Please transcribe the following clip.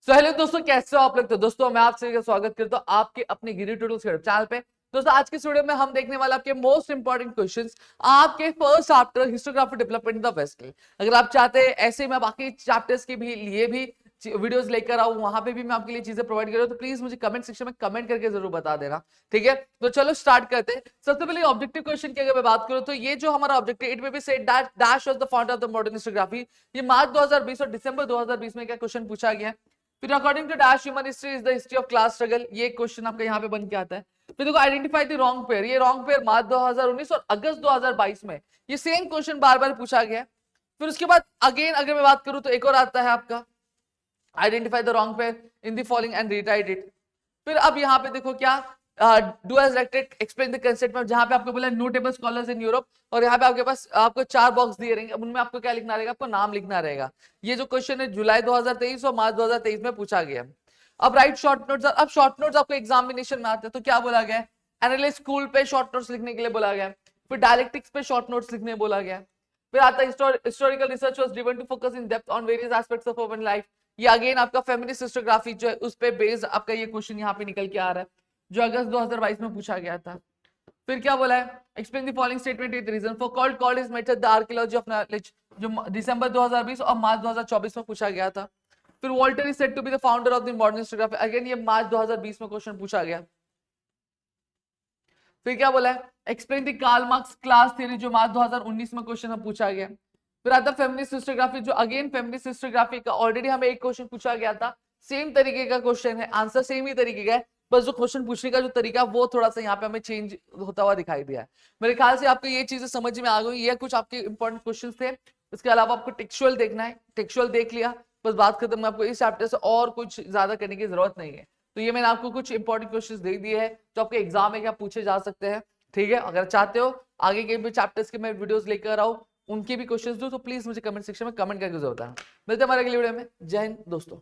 तो हेलो दोस्तों, कैसे हो आप लोग। तो दोस्तों मैं आपसे स्वागत करता हूं आपके अपने गिरी ट्यूटोरियल्स चैनल पे। दोस्तों आज के इस वीडियो में हम देखने वाले आपके मोस्ट इंपॉर्टेंट क्वेश्चंस आपके first chapter historiography development in the west के। अगर आप चाहते हैं ऐसे मैं बाकी चैप्टर्स के भी लिए भी वीडियोस लेकर आऊं, वहां पे भी मैं आपके लिए चीजें प्रोवाइड कर रहा हूं, तो प्लीज मुझे कमेंट सेक्शन में कमेंट करके जरूर बता देना। ठीक है, तो चलो स्टार्ट करते हैं। सबसे पहले ऑब्जेक्टिव क्वेश्चन की अगर मैं बात करूं तो ये जो हमारा objective, it may be said that dash was the founder of the modern historiography. ये मार्च 2020 और दिसंबर 2020 में क्या क्वेश्चन पूछा गया है। फिर according to dash human history is the history of class struggle, ये क्वेश्चन आपका यहाँ पे बन के आता है। फिर देखो आइडेंटिफाई द रॉन्ग पेयर, ये रॉन्ग पेयर मार्च 2019 और अगस्त 2022 में ये सेम क्वेश्चन बार बार पूछा गया है। फिर उसके बाद अगेन अगर मैं बात करूं तो एक और आता है आपका identify the wrong pair in the following and rewrite it. फिर अब यहाँ पे देखो क्या do as directed explain the concept में, जहां पे आपको बोला नोटेबल स्कॉलर्स इन यूरोप, और यहाँ पे आपके पास आपको 4 बॉक्स दिए रहेंगे, उनमें आपको क्या लिखना रहेगा, आपको नाम लिखना रहेगा। ये जो क्वेश्चन है जुलाई 2023 और मार्च 2023 में पूछा गया। अब राइट शॉर्ट नोट्स। अब शॉर्ट नोट्स आपको एग्जामिनेशन में आते हैं तो क्या बोला गया, एनालिस्ट स्कूल पे शॉर्ट नोट्स लिखने के लिए बोला गया। फिर डायलेक्टिक्स पे शॉर्ट नोट्स लिखने बोला गया। फिर आता है historical research was driven to focus in depth on various aspects of urban life. ये अगेन आपका फेमिनिस्ट हिस्टोग्राफी जो है उस पे बेस्ड आपका ये क्वेश्चन यहाँ पे निकल के आ रहा है, जो अगस्त 2022 में पूछा गया था। फिर क्या बोला है, explain the following statement with reason for called is method the archaeology of knowledge, जो दिसंबर 2020 और मार्च 2024 में पूछा गया था। फिर Voltaire is said to be the founder of the modern historiography, again ये मार्च 2020 में क्वेश्चन पूछा गया। फिर क्या बोला है, explain the Karl Marx class theory, जो मार्च 2019 में क्वेश्चन पूछा गया। फिर आता फेमिनिस्ट हिस्टोग्राफी, जो अगेन फेमिनिस्ट हिस्टोग्राफी का ऑलरेडी हमें एक क्वेश्चन पूछा गया था, सेम तरीके का क्वेश्चन है, आंसर सेम ही तरीके का है, बस जो क्वेश्चन पूछने का जो तरीका वो थोड़ा सा यहाँ पे हमें चेंज होता हुआ दिखाई दिया है। मेरे ख्याल से आपको ये चीजें समझ में आ गई। ये कुछ आपके इंपॉर्टेंट क्वेश्चन थे। इसके अलावा आपको टेक्सचुअल देखना है, टेक्सचुअल देख लिया, बस बात खत्म। आपको इस चैप्टर से और कुछ ज्यादा करने की जरूरत नहीं है। तो ये मैंने आपको कुछ इंपॉर्टेंट क्वेश्चंस दे दिए हैं जो आपके एग्जाम में क्या पूछे जा सकते हैं। ठीक है, अगर चाहते हो आगे के भी चैप्टर्स के मैं वीडियोस लेकर आऊं, उनके भी क्वेश्चंस दूं, तो प्लीज मुझे कमेंट सेक्शन में कमेंट करके जरूर बताना। मिलते हैं हमारे अगले वीडियो में। जय हिंद दोस्तों।